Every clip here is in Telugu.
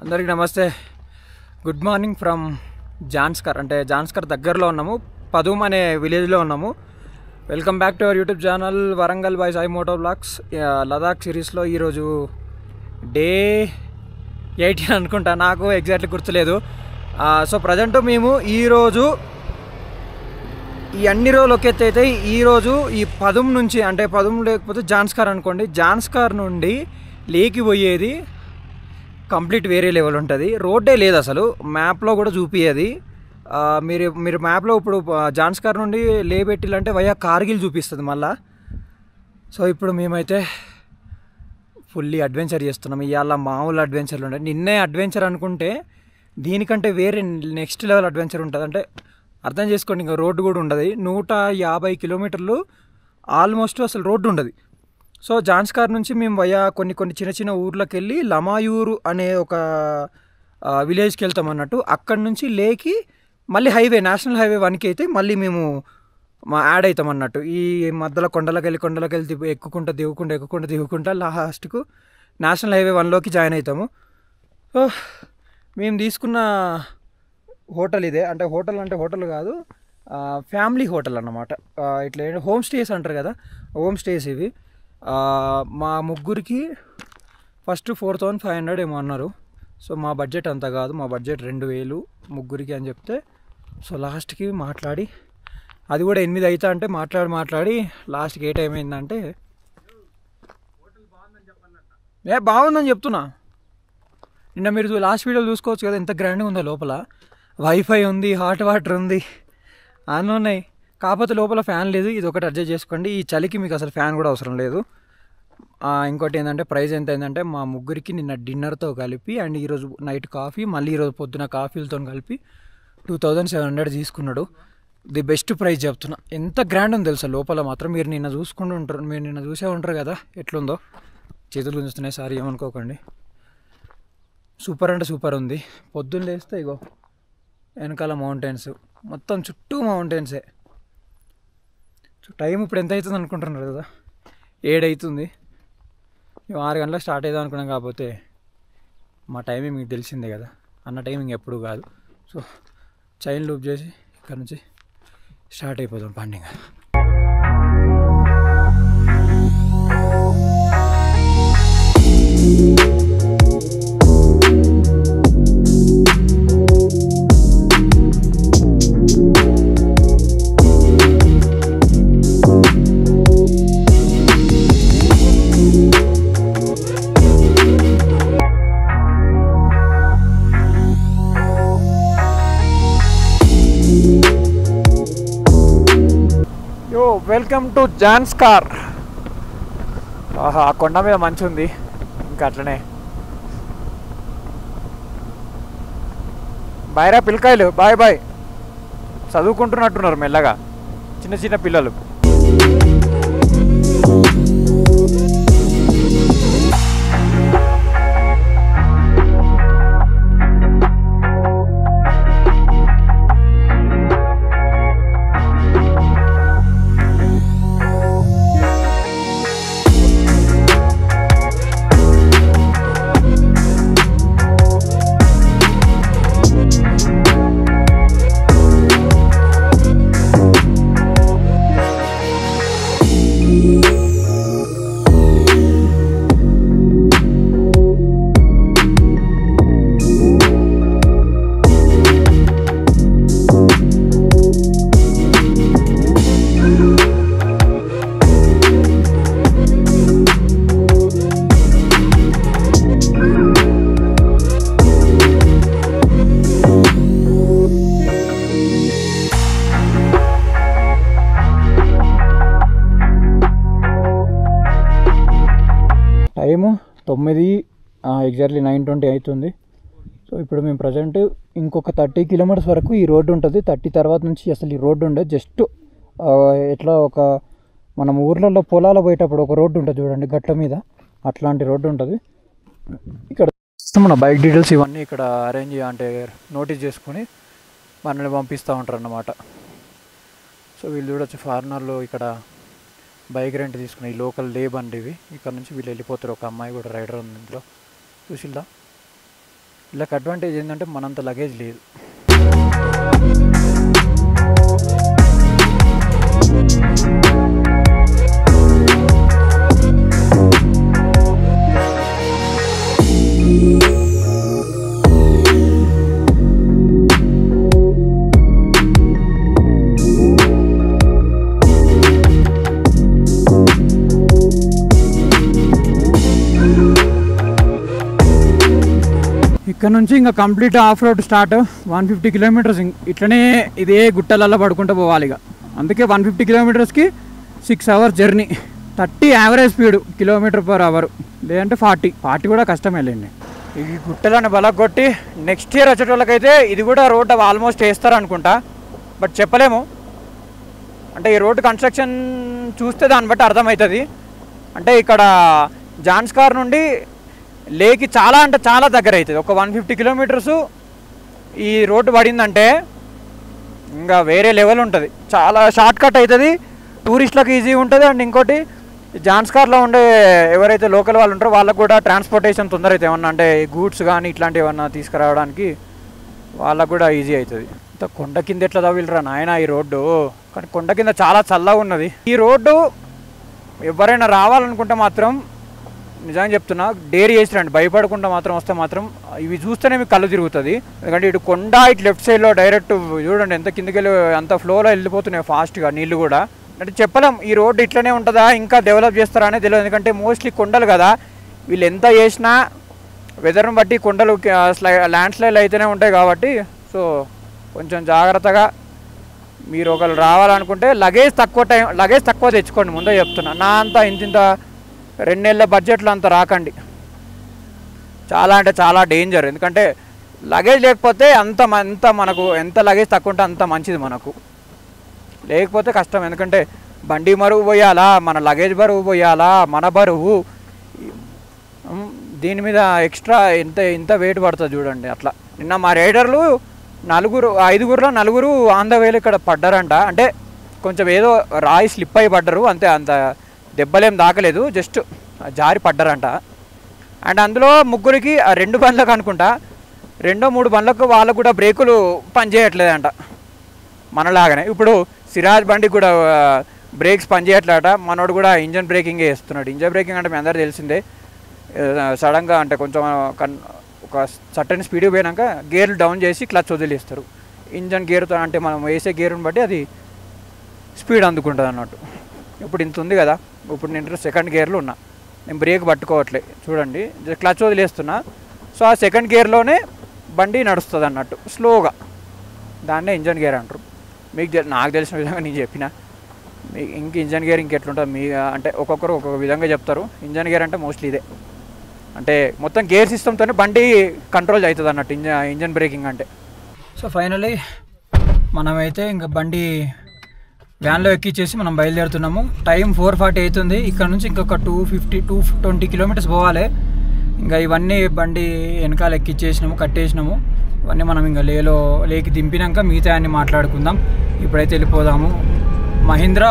అందరికీ నమస్తే. Good morning from Zanskar. అంటే జాన్స్కర్ దగ్గరలో ఉన్నాము, పదూమ్ అనే విలేజ్లో ఉన్నాము. Welcome back to our YouTube channel Warangal by Sai moto vlogs. Ladakh సిరీస్లో ఈరోజు డే 18 అనుకుంటా, నాకు ఎగ్జాక్ట్లీ గుర్తులేదు. సో ప్రజెంట్ మేము ఈరోజు ఈ అన్ని రోజులు ఒక ఎత్తు అయితే ఈరోజు ఈ పదూమ్ నుంచి, అంటే పదూమ్ లేకపోతే జాన్స్కర్ అనుకోండి, జాన్స్కర్ నుండి లేకి పోయేది కంప్లీట్ వేరే లెవెల్ ఉంటుంది. రోడ్డే లేదు అసలు, మ్యాప్లో కూడా చూపించేది. మీరు మ్యాప్లో ఇప్పుడు జాన్స్కర్ నుండి లే పెట్టాలంటే వయా కార్గిల్ చూపిస్తుంది మళ్ళా. సో ఇప్పుడు మేమైతే ఫుల్లీ అడ్వెంచర్ చేస్తున్నాం. ఇవాళ మామూలు అడ్వెంచర్లు ఉంటాయి. నిన్నే అడ్వెంచర్ అనుకుంటే దీనికంటే వేరే నెక్స్ట్ లెవెల్ అడ్వెంచర్ ఉంటుంది. అంటే అర్థం చేసుకోండి, ఇంకా రోడ్డు కూడా ఉండదు. 150 కిలోమీటర్లు ఆల్మోస్ట్ అసలు రోడ్డు ఉండదు. సో జాన్స్కర్ నుంచి మేము వయా కొన్ని చిన్న చిన్న ఊర్లోకి వెళ్ళి లమాయూరు అనే ఒక విలేజ్కి వెళ్తాం అన్నట్టు. అక్కడి నుంచి లేకి మళ్ళీ హైవే, నేషనల్ హైవే 1కి అయితే మళ్ళీ మేము యాడ్ అవుతాం అన్నట్టు. ఈ మధ్యలో కొండలకి వెళ్ళి ఎక్కుకుంటా దిగుకుంటా లాస్ట్కు నేషనల్ హైవే 1లోకి జాయిన్ అవుతాము. సో మేము తీసుకున్న హోటల్ ఇదే. అంటే హోటల్ కాదు, ఫ్యామిలీ హోటల్ అన్నమాట. ఇట్లా హోమ్ స్టేస్ అంటారు కదా, హోమ్ స్టేస్ ఇవి. మా ముగ్గురికి ఫస్ట్ 4500 ఏమో అన్నారు. సో మా బడ్జెట్ అంత కాదు, మా బడ్జెట్ 2000 ముగ్గురికి అని చెప్తే, సో లాస్ట్కి మాట్లాడి అది కూడా 8 అవుతా అంటే మాట్లాడి లాస్ట్కి ఏ టైం అయిందంటే, బాగుందని చెప్తున్నా. నిన్న మీరు లాస్ట్ వీడియోలో చూసుకోవచ్చు కదా ఎంత గ్రాండ్గా ఉందో. లోపల వైఫై ఉంది, హాట్ వాటర్ ఉంది, అన్నీ ఉన్నాయి. కాకపోతే లోపల ఫ్యాన్ లేదు. ఇది ఒకటి అడ్జస్ట్ చేసుకోండి. ఈ చలికి మీకు అసలు ఫ్యాన్ కూడా అవసరం లేదు. ఇంకోటి ఏంటంటే ప్రైస్ ఎంత అయిందంటే, మా ముగ్గురికి నిన్న డిన్నర్తో కలిపి అండ్ ఈరోజు నైట్ కాఫీ, మళ్ళీ ఈరోజు పొద్దున కాఫీలతో కలిపి 2700 తీసుకున్నాడు. ది బెస్ట్ ప్రైస్ చెప్తున్నా. ఎంత గ్రాండ్ ఉంది తెలుసా లోపల మాత్రం. మీరు నిన్న చూసే ఉంటారు కదా ఎట్లుందో. చేతులు గుంజుతున్నాయి, సారీ ఏమనుకోకండి. సూపర్ అంటే సూపర్ ఉంది. పొద్దున్న లేస్తే ఇగో వెనకాల మౌంటైన్స్, మొత్తం చుట్టూ మౌంటైన్సే. టైం ఇప్పుడు ఎంత అవుతుంది అనుకుంటున్నారు కదా, 7 అవుతుంది. మేము 6 గంటలకు స్టార్ట్ అవుదాం అనుకున్నాం. కాకపోతే మా టైమింగ్ మీకు తెలిసిందే కదా, అన్న టైమింగ్ ఎప్పుడు కాదు. సో చైన్ లూప్ చేసి ఇక్కడ నుంచి స్టార్ట్ అయిపోతాం పండుగ. Welcome to Zanskar. ఆ కొండ మీద మంచి ఉంది. ఇంకా అట్లనే బాయ్రా పిల్లకాయలు, బాయ్ చదువుకుంటున్నట్టున్నారు మెల్లగా, చిన్న పిల్లలు. టైము 9, ఎగ్జాక్ట్లీ 9:20 అవుతుంది. సో ఇప్పుడు మేము ప్రజెంట్ ఇంకొక 30 కిలోమీటర్స్ వరకు ఈ రోడ్డు ఉంటుంది. 30 తర్వాత నుంచి అసలు ఈ రోడ్డు ఉండదు. జస్ట్ ఎట్లా ఒక మనం ఊర్లలో పొలాలు పోయేటప్పుడు ఒక రోడ్డు ఉంటుంది చూడండి గట్ల మీద, అట్లాంటి రోడ్డు ఉంటుంది. ఇక్కడ మన బైక్ డీటెయిల్స్ ఇవన్నీ ఇక్కడ అరేంజ్ అంటే నోటీస్ చేసుకొని మనల్ని పంపిస్తూ ఉంటారు అన్నమాట. సో వీళ్ళు చూడొచ్చు, ఫారినర్లు ఇక్కడ బైక్ రెంట్ తీసుకుని ఈ లోకల్ లేబ్ అండి ఇవి. ఇక్కడ నుంచి వీళ్ళు వెళ్ళిపోతారు. ఒక అమ్మాయి కూడా రైడర్ ఉంది ఇందులో, చూసిల్దా. వీళ్ళకి అడ్వాంటేజ్ ఏంటంటే మనంత లగేజ్ లేదు. ఇక్కడ నుంచి ఇంకా complete of road start. 150 kilometres ఇట్లనే ఇదే గుట్టలలో పడుకుంటూ పోవాలి. ఇక అందుకే 150 కిలోమీటర్స్కి 6 hours journey. 30 average speed km/h, లేదంటే 40 కూడా కష్టమే లేండి. ఈ గుట్టలను బలగొట్టి నెక్స్ట్ ఇయర్ వచ్చేటోళ్ళకైతే ఇది కూడా రోడ్ ఆల్మోస్ట్ వేస్తారు అనుకుంటా, బట్ చెప్పలేము. అంటే ఈ రోడ్ కన్స్ట్రక్షన్ చూస్తే దాన్ని బట్టి అర్థమవుతుంది. అంటే ఇక్కడ జాన్స్కార్ నుండి లేకి చాలా అంటే చాలా దగ్గర అవుతుంది. ఒక 150 కిలోమీటర్స్ ఈ రోడ్డు పడిందంటే ఇంకా వేరే లెవెల్ ఉంటుంది. చాలా షార్ట్ కట్ అవుతుంది, టూరిస్టులకు ఈజీ ఉంటుంది. అండ్ ఇంకోటి జాన్స్కార్లో ఉండే ఎవరైతే లోకల్ వాళ్ళు ఉంటారో వాళ్ళకు కూడా ట్రాన్స్పోర్టేషన్ తొందర అవుతుంది. ఏమన్నా అంటే గూడ్స్ కానీ ఇట్లాంటివి ఏమన్నా తీసుకురావడానికి వాళ్ళకు కూడా ఈజీ అవుతుంది. ఇంత కొండ కింద ఎట్లా తవ్విలరా నాయన ఈ రోడ్డు. కానీ కొండ కింద చాలా చల్లగా ఉన్నది. ఈ రోడ్డు ఎవరైనా రావాలనుకుంటే మాత్రం నిజంగా చెప్తున్నా డేర్ చేసిరండి, భయపడకుండా మాత్రం వస్తే మాత్రం ఇవి చూస్తేనే మీకు కళ్ళు తిరుగుతుంది. ఎందుకంటే ఇటు కొండ ఇటు లెఫ్ట్ సైడ్లో డైరెక్ట్ చూడండి ఎంత కిందకి వెళ్ళి అంత ఫ్లోలో వెళ్ళిపోతున్నాయి ఫాస్ట్గా నీళ్ళు కూడా. అంటే చెప్పలేం ఈ రోడ్డు ఇట్లనే ఉంటుందా ఇంకా డెవలప్ చేస్తారా అనేది తెలియదు. ఎందుకంటే మోస్ట్లీ కొండలు కదా, వీళ్ళు ఎంత చేసినా వెదర్ని బట్టి కొండలు ల్యాండ్ స్లైడ్ అయితేనే ఉంటాయి కాబట్టి సో కొంచెం జాగ్రత్తగా మీరు ఒకరు రావాలనుకుంటే లగేజ్ తక్కువ తెచ్చుకోండి. ముందే చెప్తున్నా, నా అంతా ఇంత 2 నెలల బడ్జెట్లో అంత రాకండి. చాలా అంటే చాలా డేంజర్. ఎందుకంటే లగేజ్ లేకపోతే అంత మనకు ఎంత లగేజ్ తక్కువ ఉంటే అంత మంచిది మనకు, లేకపోతే కష్టం. ఎందుకంటే బండి బరువు పోయాలా, మన లగేజ్ బరువు పోయాలా, మన బరువు దీని మీద ఎక్స్ట్రా ఎంత వెయిట్ పడుతుంది చూడండి. అట్లా నిన్న మా రైడర్లు 5గురులో 4 ఆన్ ద వేలో ఇక్కడ పడ్డారంట. అంటే కొంచెం ఏదో రాయి స్లిప్ అయి పడ్డరు అంతే, అంత దెబ్బలేం దాకలేదు, జస్ట్ జారి పడ్డారంట. అండ్ అందులో 3కి 2 బండ్లకు అనుకుంటా 2-3 బండ్లకు వాళ్ళకు కూడా బ్రేకులు పనిచేయట్లేదంట మనలాగానే. ఇప్పుడు సిరాజ్ బండికి కూడా బ్రేక్స్ పనిచేయట్లేట, మనోడు కూడా ఇంజన్ బ్రేకింగే వేస్తున్నాడు. ఇంజన్ బ్రేకింగ్ అంటే మీ అందరూ తెలిసిందే, సడన్గా అంటే కొంచెం ఒక సర్టెన్ స్పీడ్కి పోయినాక గేర్లు డౌన్ చేసి క్లచ్ వదిలేస్తారు. ఇంజన్ గేర్తో అంటే మనం వేసే గేర్ని బట్టి అది స్పీడ్ అందుకుంటుంది అన్నట్టు. ఇప్పుడు ఇంత ఉంది కదా, ఇప్పుడు నేను 2nd గేర్లో ఉన్నా, నేను బ్రేక్ పట్టుకోవట్లే చూడండి, క్లచ్ వదిలేస్తున్నా. సో ఆ 2nd గేర్లోనే బండి నడుస్తుంది అన్నట్టు స్లోగా, దాన్నే ఇంజన్ గేర్ అంటారు. నాకు తెలిసిన విధంగా నేను చెప్పిన. ఇంక ఇంజన్ గేర్ ఇంకెట్లుంటుంది మీ అంటే ఒక్కొక్కరు ఒక్కొక్క విధంగా చెప్తారు. ఇంజన్ గేర్ అంటే మోస్ట్లీ ఇదే, అంటే మొత్తం గేర్ సిస్టమ్తోనే బండి కంట్రోల్ అవుతుంది అన్నట్టు ఇంజన్ బ్రేకింగ్ అంటే. సో ఫైనలీ మనమైతే ఇంకా బండి వ్యాన్లో ఎక్కిచ్చేసి మనం బయలుదేరుతున్నాము. టైం 4:40 అవుతుంది. ఇక్కడ నుంచి ఇంకొక 220 కిలోమీటర్స్ పోవాలి. ఇంకా ఇవన్నీ బండి వెనకాల ఎక్కిచ్చేసినాము, కట్టేసినాము. ఇవన్నీ మనం ఇంకా లేకి దింపినాక మిగతా అన్ని మాట్లాడుకుందాం. ఇప్పుడైతే వెళ్ళిపోదాము. మహీంద్రా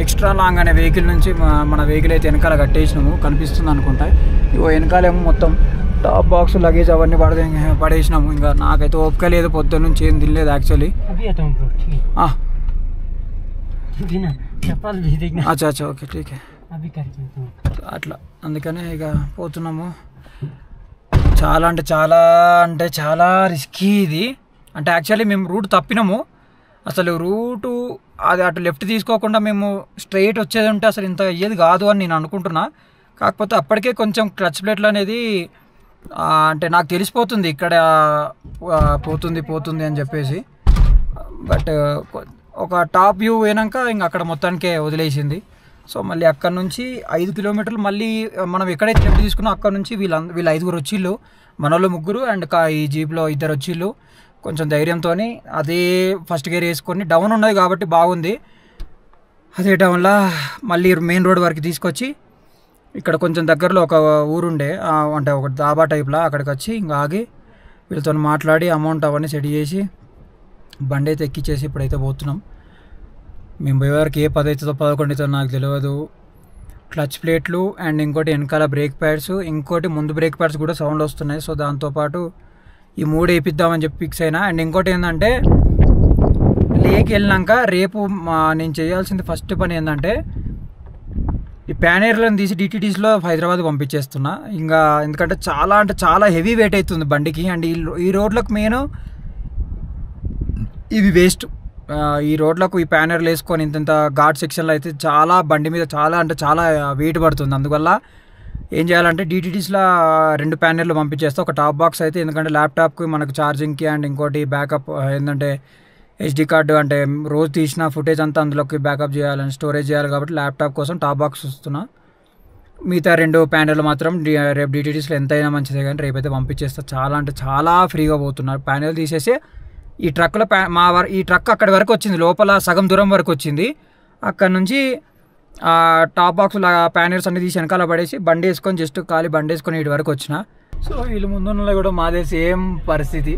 ఎక్స్ట్రా లాంగ్ అనే వెహికల్ నుంచి మన వెహికల్ అయితే వెనకాల కట్టేసినాము, కనిపిస్తుంది అనుకుంటా. ఇగో వెనకాలేమో మొత్తం టాప్ బాక్స్ లగేజ్ అవన్నీ పడేసినాము. ఇంకా నాకైతే ఓపిక లేదు, పొద్దున్న నుంచి ఏం తినలేదు యాక్చువల్లీ. అచ్చా ఓకే ఠీక్ అట్లా, అందుకనే ఇక పోతున్నాము. చాలా అంటే చాలా రిస్కీ ఇది. అంటే యాక్చువల్లీ మేము రూట్ తప్పినాము. అసలు రూటు అది అటు లెఫ్ట్ తీసుకోకుండా మేము స్ట్రైట్ వచ్చేది ఉంటే అసలు ఇంత అయ్యేది కాదు అని నేను అనుకుంటున్నా. కాకపోతే అప్పటికే కొంచెం క్లచ్ ప్లేట్లు అనేది అంటే నాకు తెలిసిపోతుంది ఇక్కడ పోతుంది అని చెప్పేసి. బట్ ఒక టాప్ వ్యూ పోయినాక ఇంక అక్కడ మొత్తానికే వదిలేసింది. సో మళ్ళీ అక్కడ నుంచి 5 కిలోమీటర్లు మళ్ళీ మనం ఎక్కడైతే లెఫ్ట్ తీసుకున్నాం అక్కడ నుంచి వీళ్ళు 5గురు వచ్చిళ్ళు, మనోళ్ళు 3 అండ్ ఈ జీప్లో 2 వచ్చిళ్ళు. కొంచెం ధైర్యంతో అదే ఫస్ట్ గేర్ వేసుకొని డౌన్ ఉన్నది కాబట్టి బాగుంది. అదే డౌన్లో మళ్ళీ మెయిన్ రోడ్ వరకు తీసుకొచ్చి ఇక్కడ కొంచెం దగ్గరలో ఒక ఊరుండే అంటే ఒక దాబా టైప్లో అక్కడికి వచ్చి ఇంకా ఆగి వీళ్ళతో మాట్లాడి అమౌంట్ అవన్నీ సెట్ చేసి బండి అయితే ఎక్కిచ్చేసి ఇప్పుడైతే పోతున్నాం. మేము పోయేవారికి ఏ 10 అవుతుందో 11 అవుతుందో నాకు తెలియదు. క్లచ్ ప్లేట్లు అండ్ ఇంకోటి వెనకాల బ్రేక్ ప్యాడ్స్, ఇంకోటి ముందు బ్రేక్ ప్యాడ్స్ కూడా సౌండ్ వస్తున్నాయి. సో దాంతోపాటు ఈ 3 వేయిద్దామని చెప్పి ఫిక్స్ అయినా. అండ్ ఇంకోటి ఏంటంటే లేక్ వెళ్ళినాక రేపు నేను చేయాల్సింది ఫస్ట్ పని ఏంటంటే ఈ ప్యానేర్లను తీసి డిటీటీస్లో హైదరాబాద్ పంపించేస్తున్నా. ఇంకా ఎందుకంటే చాలా అంటే చాలా హెవీ వెయిట్ అవుతుంది బండికి. అండ్ ఈ రోడ్లకు మెయిన్ ఇవి వేస్ట్. ఈ రోడ్లకు ఈ ప్యానర్లు వేసుకొని ఇంత ఘాట్ సెక్షన్లో అయితే చాలా బండి మీద చాలా అంటే చాలా వెయిట్ పడుతుంది. అందువల్ల ఏం చేయాలంటే డిటీటీస్లో 2 ప్యానర్లు పంపించేస్తే ఒక టాప్ బాక్స్ అయితే, ఎందుకంటే ల్యాప్టాప్కి మనకు ఛార్జింగ్కి అండ్ ఇంకోటి బ్యాకప్ ఏంటంటే SD కార్డు, అంటే రోజు తీసిన ఫుటేజ్ అంతా అందులోకి బ్యాకప్ చేయాలని స్టోరేజ్ చేయాలి కాబట్టి ల్యాప్టాప్ కోసం టాప్ బాక్స్ వస్తున్నా. మిగతా 2 ప్యానర్లు మాత్రం రేపు డిటీటీస్లో ఎంతైనా మంచిదే కానీ రేపైతే పంపించేస్తా. చాలా అంటే చాలా ఫ్రీగా పోతున్నారు. ప్యానెల్ తీసేసి ఈ ట్రక్లో ఈ ట్రక్ అక్కడి వరకు వచ్చింది, లోపల సగం దూరం వరకు వచ్చింది. అక్కడ నుంచి టాప్ బాక్స్ ప్యానర్స్ అన్ని తీసి వెనకాల పడేసి బండి వేసుకొని జస్ట్ ఖాళీ బండి వేసుకొని ఇటు వరకు వచ్చిన. సో వీళ్ళు ముందున్న కూడా మాదే సేమ్ పరిస్థితి.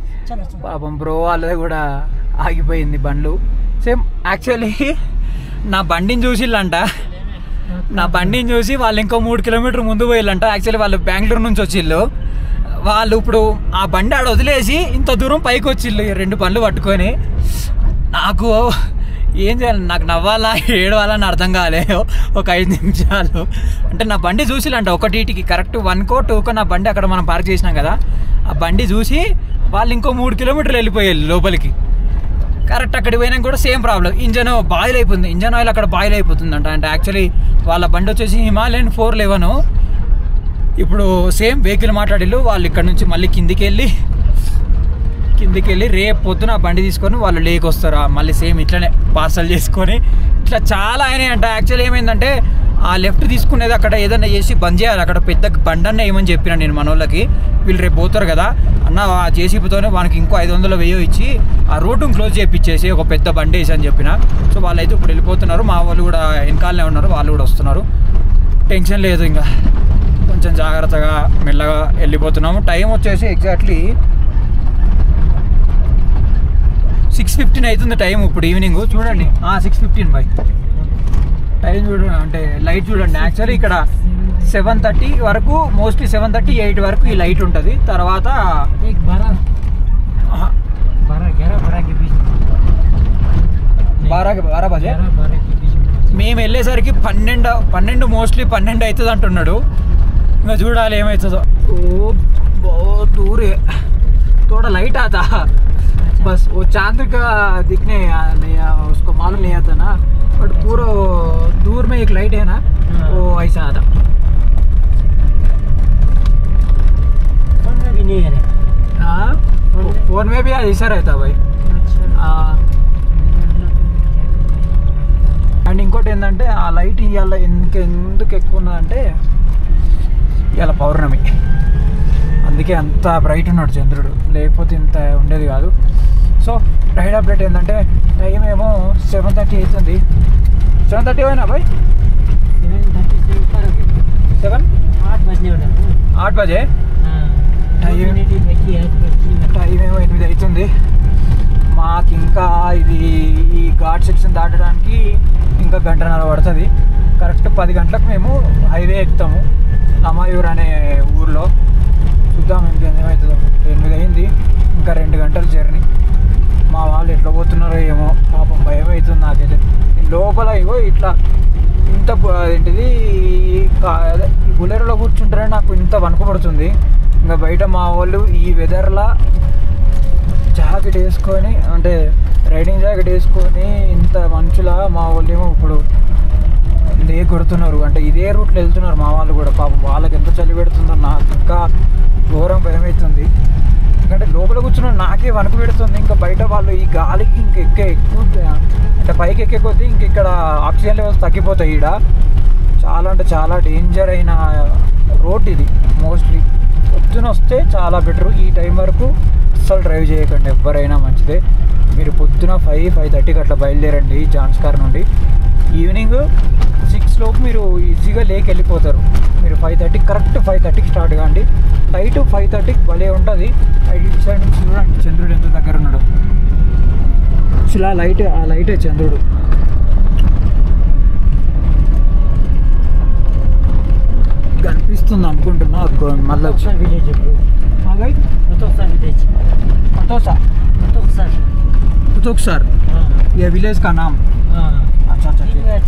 పాపం బ్రో వాళ్ళది కూడా ఆగిపోయింది బండ్లు సేమ్. యాక్చువల్లీ నా బండిని చూసిళ్ళంట, నా బండిని చూసి వాళ్ళు ఇంకో 3 కిలోమీటర్ ముందు పోయిల్లంట. యాక్చువల్లీ వాళ్ళు బెంగళూరు నుంచి వచ్చిళ్ళు. వాళ్ళు ఇప్పుడు ఆ బండి ఆడ వదిలేసి ఇంత దూరం పైకి వచ్చిళ్ళు 2 బండ్లు పట్టుకొని. నాకు ఏం చేయాలి, నాకు నవ్వాలా ఏడవాలని అర్థం కాలేదు ఒక 5 నిమిషాలు. అంటే నా బండి చూసిలంట ఒకటికి కరెక్ట్ 1కో 2కో నా బండి అక్కడ మనం పార్క్ చేసినాం కదా, ఆ బండి చూసి వాళ్ళు ఇంకో 3 కిలోమీటర్లు వెళ్ళిపోయారు లోపలికి. కరెక్ట్ అక్కడికి పోయినాక కూడా సేమ్ ప్రాబ్లం, ఇంజన్ బాయిల్ అయిపోతుంది, ఇంజన్ ఆయిల్ అక్కడ బాయిల్ అయిపోతుందంట. అంటే యాక్చువల్లీ వాళ్ళ బండి వచ్చేసి హిమాలయన్ 411. ఇప్పుడు సేమ్ వెహికల్ మాట్లాడిళ్ళు వాళ్ళు ఇక్కడ నుంచి మళ్ళీ కిందికి వెళ్ళి రేపు పొద్దున బండి తీసుకొని వాళ్ళు లేక్ వస్తారు మళ్ళీ సేమ్ ఇట్లనే పార్సల్ చేసుకొని. ఇట్లా చాలా అయినాయి అంట. యాక్చువల్లీ ఏమైందంటే ఆ లెఫ్ట్ తీసుకునేది అక్కడ ఏదన్నా చేసి బంద్ చేయాలి, అక్కడ పెద్ద బండి అన్న ఏమని చెప్పినా నేను మన వాళ్ళకి. వీళ్ళు రేపు పోతారు కదా అన్న, ఆ జేసీబీతోనే వానికి ఇంకో 500 వెయ్యి ఇచ్చి ఆ రోడ్డును క్లోజ్ చేయించేసి ఒక పెద్ద బండి వేసి అని చెప్పిన. సో వాళ్ళైతే ఇప్పుడు వెళ్ళిపోతున్నారు. మా వాళ్ళు కూడా వెనకాలనే ఉన్నారు, వాళ్ళు కూడా వస్తున్నారు. టెన్షన్ లేదు, ఇంకా కొంచెం జాగ్రత్తగా మెల్లగా వెళ్ళిపోతున్నాము. టైం వచ్చేసి ఎగ్జాక్ట్లీ 6:15 అవుతుంది టైం ఇప్పుడు ఈవినింగ్. చూడండి 6:15 బై టైం చూడండి, అంటే లైట్ చూడండి. యాక్చువల్లీ ఇక్కడ 7:30 వరకు, మోస్ట్లీ 7:30, 8 వరకు ఈ లైట్ ఉంటుంది. తర్వాత 12 బజే మేము వెళ్ళేసరికి 12 మోస్ట్లీ 12 అవుతుంది అంటున్నాడు. ఇంకా చూడాలి ఏమవుతుందో. ఓ దూరే थोड़ा लाइट आता, बस वो चांद का दिखने नहीं, उसको मालूम नहीं आता ना, बट पूरा दूर में एक लाइट है ना, वो ऐसा आता. फोन में भी नहीं है. हाँ फोन में भी ऐसा रहता भाई. అండ్ ఇంకోటి ఏంటంటే ఆ లైట్ ఇవాళ ఎందుకు ఎక్కువ ఉన్నదంటే ఇవాళ పౌర్ణమి, అందుకే అంత బ్రైట్ ఉన్నాడు చంద్రుడు, లేకపోతే ఇంత ఉండేది కాదు. సో రైడ్ అప్డేట్ ఏంటంటే టైం ఏమో 7:30 అవుతుంది. 7:30 అయినా బాయ్ 8 బజే టైం ఏమో 8 అవుతుంది. మాకు ఇంకా ఈ ఘాట్ సెక్షన్ దాటడానికి ఇంకా 1.5 గంటలు పడుతుంది. కరెక్ట్ 10 గంటలకు మేము హైవే ఎక్కుతాము అమాయూర్ అనే ఊర్లో. చూద్దాం ఇంకేమవుతుందో. 8 అయింది, ఇంకా 2 గంటల జర్నీ. మా వాళ్ళు ఎట్లా పోతున్నారో ఏమో, పాపం భయం అవుతుంది నాకైతే. లోపల ఇగో ఇట్లా ఇంత ఏంటిది ఈ బులెరోలో కూర్చుంటారని నాకు ఇంత వణుకు పడుతుంది. ఇంకా బయట మా వాళ్ళు ఈ వెదర్లా జాకెట్ వేసుకొని, అంటే రైడింగ్ జాకెట్ వేసుకొని ఇంత మంచులా మా వాళ్ళు ఏమో ఇప్పుడు కొడుతున్నారు. అంటే ఇదే రూట్లో వెళ్తున్నారు మా వాళ్ళు కూడా. పాపం వాళ్ళకి ఎంత చలి పెడుతుందో నాకు ఇంకా ఘోరం భయం అవుతుంది. ఎందుకంటే లోపల కూర్చున్న నాకే వణుకు పెడుతుంది. ఇంకా బయట వాళ్ళు ఈ గాలికి ఎక్కువ అంటే పైకి ఎక్కే కొద్దీ ఇంక ఇక్కడ ఆక్సిజన్ లెవెల్స్ తగ్గిపోతాయి. ఈడ చాలా అంటే చాలా డేంజర్ అయిన రోడ్ ఇది. మోస్ట్లీ పొద్దున వస్తే చాలా బెటరు. ఈ టైం వరకు అస్సలు డ్రైవ్ చేయకండి ఎవరైనా, మంచిదే. మీరు పొద్దున 5:30కి అట్లా బయలుదేరండి జాన్స్కార్ నుండి. ఈవినింగ్ 6 లోపు మీరు ఈజీగా లేక్ వెళ్ళిపోతారు. మీరు 5:30 కరెక్ట్ 5:30కి స్టార్ట్ కాండి. నైట్ 5:30కి భలే ఉంటుంది. ఇటు సైడ్ నుంచి చూడండి చంద్రుడు ఎంత దగ్గర ఉన్నాడు. అసలు ఆ లైటే చంద్రుడు. కనిపిస్తుంది అనుకుంటున్నా. మళ్ళీ విలేజ్ सा कुतुब सर ये विलेज का नाम अच्छा अच्छा ठीक है